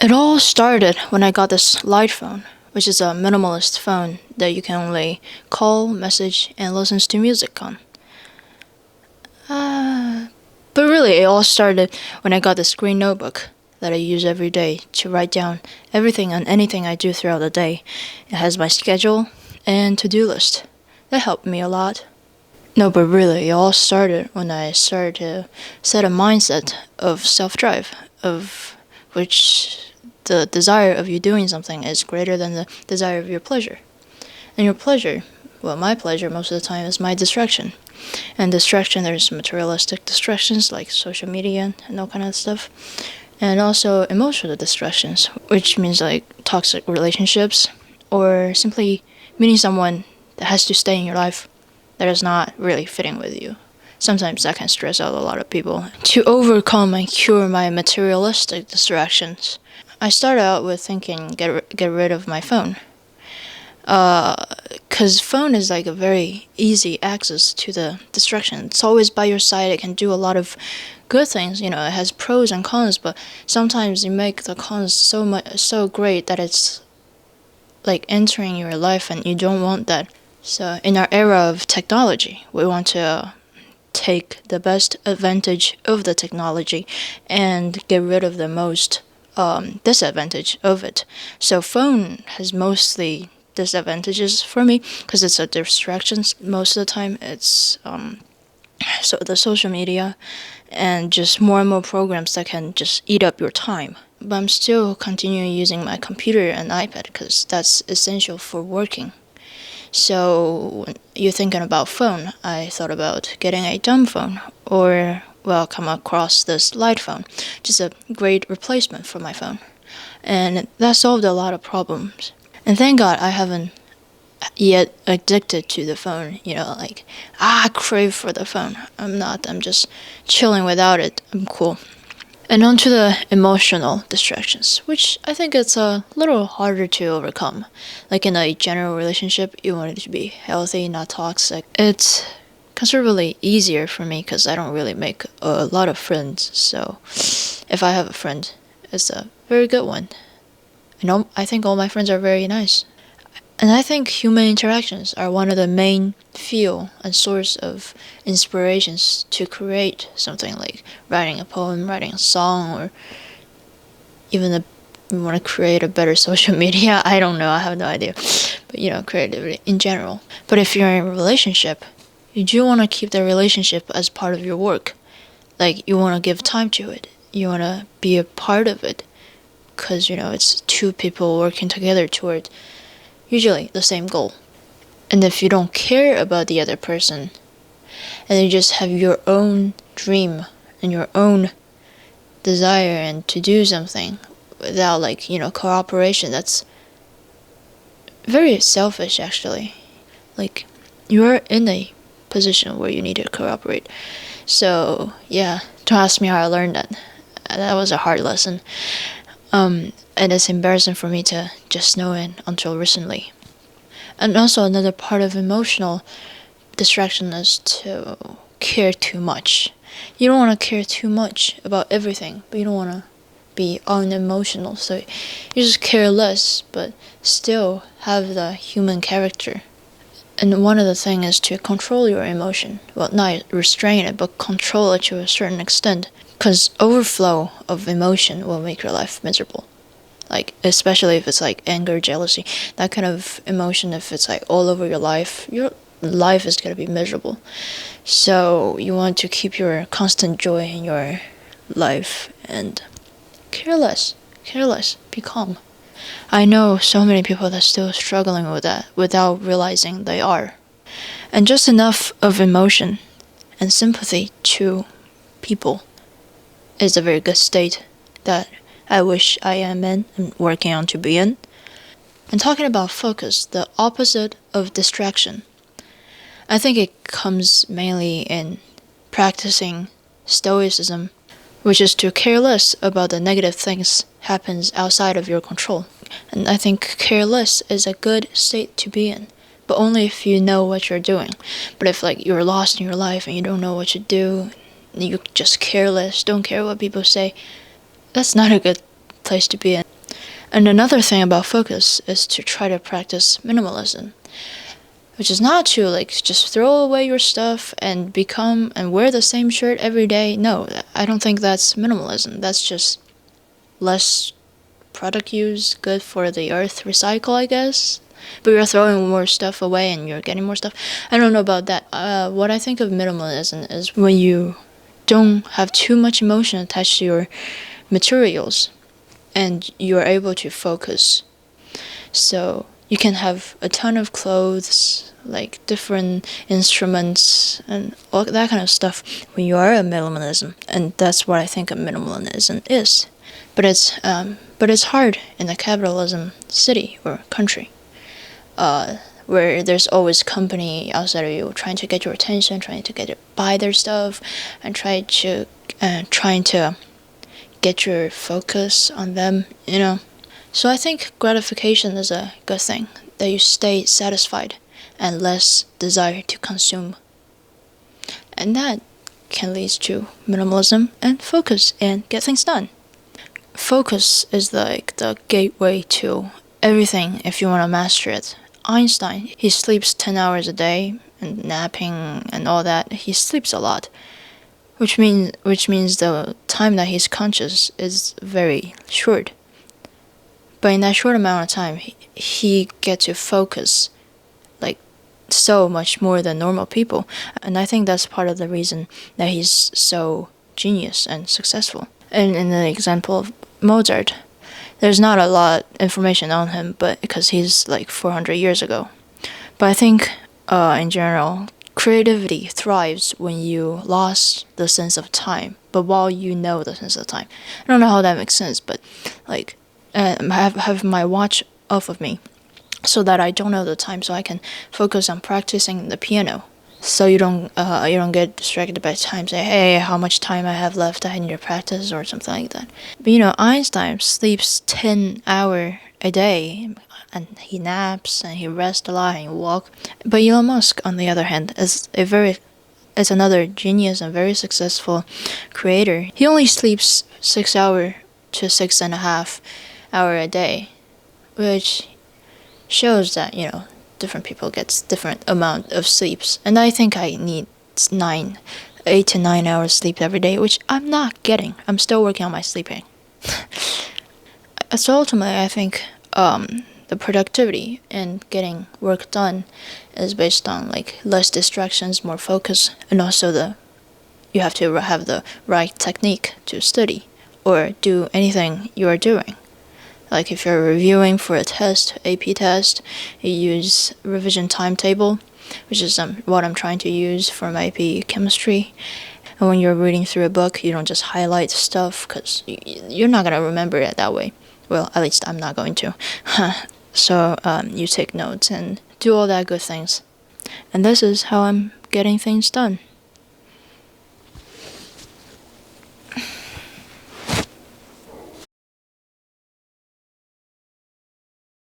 It all started when I got this light phone, which is a minimalist phone that you can only call, message, and listen to music on. But really, it all started when I got this green notebook that I use every day to write down everything and anything I do throughout the day. It has my schedule and to-do list. That helped me a lot. No, but really, it all started when I started to set a mindset of self-drive, of which the desire of you doing something is greater than the desire of your pleasure. And your pleasure, well, my pleasure most of the time is my distraction. And distraction, there's materialistic distractions like social media and all kind of stuff. And also emotional distractions, which means like toxic relationships or simply meeting someone that has to stay in your life that is not really fitting with you. Sometimes that can stress out a lot of people. To overcome and cure my materialistic distractions, I started out with thinking get rid of my phone. Because phone is like a very easy access to the distraction. It's always by your side. It can do a lot of good things. You know, it has pros and cons, but sometimes you make the cons so great that it's like entering your life, and you don't want that. So in our era of technology, we want to take the best advantage of the technology and get rid of the most disadvantage of it. So phone has mostly disadvantages for me because it's a distraction most of the time. It's so the social media and just more and more programs that can just eat up your time. But I'm still continuing using my computer and iPad because that's essential for working. So when you're thinking about phone, I thought about getting a dumb phone or, well, come across this light phone, which is a great replacement for my phone. And that solved a lot of problems. And thank God I haven't yet addicted to the phone, like, I crave for the phone. I'm not, I'm just chilling without it. I'm cool. And on to the emotional distractions, which I think it's a little harder to overcome. Like in a general relationship, you want it to be healthy, not toxic. It's considerably easier for me because I don't really make a lot of friends. So if I have a friend, it's a very good one. I think all my friends are very nice. And I think human interactions are one of the main fuel and source of inspirations to create something, like writing a poem, writing a song, or even you want to create a better social media. I don't know, I have no idea. But creativity in general. But if you're in a relationship, you do want to keep the relationship as part of your work. Like, you want to give time to it. You want to be a part of it. Because, it's two people working together toward usually the same goal. And if you don't care about the other person, and you just have your own dream and your own desire and to do something without cooperation, that's very selfish actually. Like, you're in a position where you need to cooperate. So yeah, don't ask me how I learned that. That was a hard lesson. And it's embarrassing for me to just know it until recently. And also another part of emotional distraction is to care too much. You don't want to care too much about everything, but you don't want to be unemotional. So you just care less, but still have the human character. And one of the things is to control your emotion. Well, not restrain it, but control it to a certain extent. Because overflow of emotion will make your life miserable. Like, especially if it's like anger, jealousy, that kind of emotion, if it's like all over your life is going to be miserable. So you want to keep your constant joy in your life and care less, be calm. I know so many people that are still struggling with that without realizing they are. And just enough of emotion and sympathy to people is a very good state that I wish I am in and working on to be in. And talking about focus, the opposite of distraction, I think it comes mainly in practicing stoicism, which is to care less about the negative things happens outside of your control. And I think care less is a good state to be in, but only if you know what you're doing. But if you're lost in your life and you don't know what to do, you just care less, don't care what people say, that's not a good place to be in. And another thing about focus is to try to practice minimalism, which is not to like just throw away your stuff and become and wear the same shirt every day. No, I don't think that's minimalism. That's just less product use, good for the earth, recycle, I guess. But you're throwing more stuff away and you're getting more stuff. I don't know about that. What I think of minimalism is when you don't have too much emotion attached to your materials and you're able to focus. So you can have a ton of clothes, like different instruments and all that kind of stuff when you are a minimalism. And that's what I think a minimalism is. But it's hard in a capitalism city or country, where there's always company outside of you trying to get your attention, trying to get you to buy their stuff, and trying to get your focus on them, you know. So I think gratification is a good thing, that you stay satisfied and less desire to consume. And that can lead to minimalism and focus and get things done. Focus is like the gateway to everything if you want to master it. Einstein, he sleeps 10 hours a day and napping and all that. He sleeps a lot, which means the time that he's conscious is very short. But in that short amount of time, he gets to focus like so much more than normal people. And I think that's part of the reason that he's so genius and successful. And in the example of Mozart, there's not a lot of information on him, but because he's like 400 years ago. But I think in general, creativity thrives when you lost the sense of time, but while you know the sense of time. I don't know how that makes sense, but like have my watch off of me so that I don't know the time, so I can focus on practicing the piano. So you don't get distracted by time. Say, hey, how much time I have left? I need to practice or something like that. But Einstein sleeps 10 hours a day, and he naps and he rests a lot and he walks. But Elon Musk, on the other hand, is another genius and very successful creator. He only sleeps 6 hours to 6.5 hours a day, which shows that different people get different amount of sleeps, and I think I need 8 to 9 hours sleep every day, which I'm not getting. I'm still working on my sleeping. So ultimately, I think the productivity and getting work done is based on like less distractions, more focus, and also you have to have the right technique to study or do anything you are doing. Like if you're reviewing for a test, AP test, you use revision timetable, which is what I'm trying to use for my AP chemistry. And when you're reading through a book, you don't just highlight stuff because you're not going to remember it that way. Well, at least I'm not going to. So you take notes and do all that good things. And this is how I'm getting things done.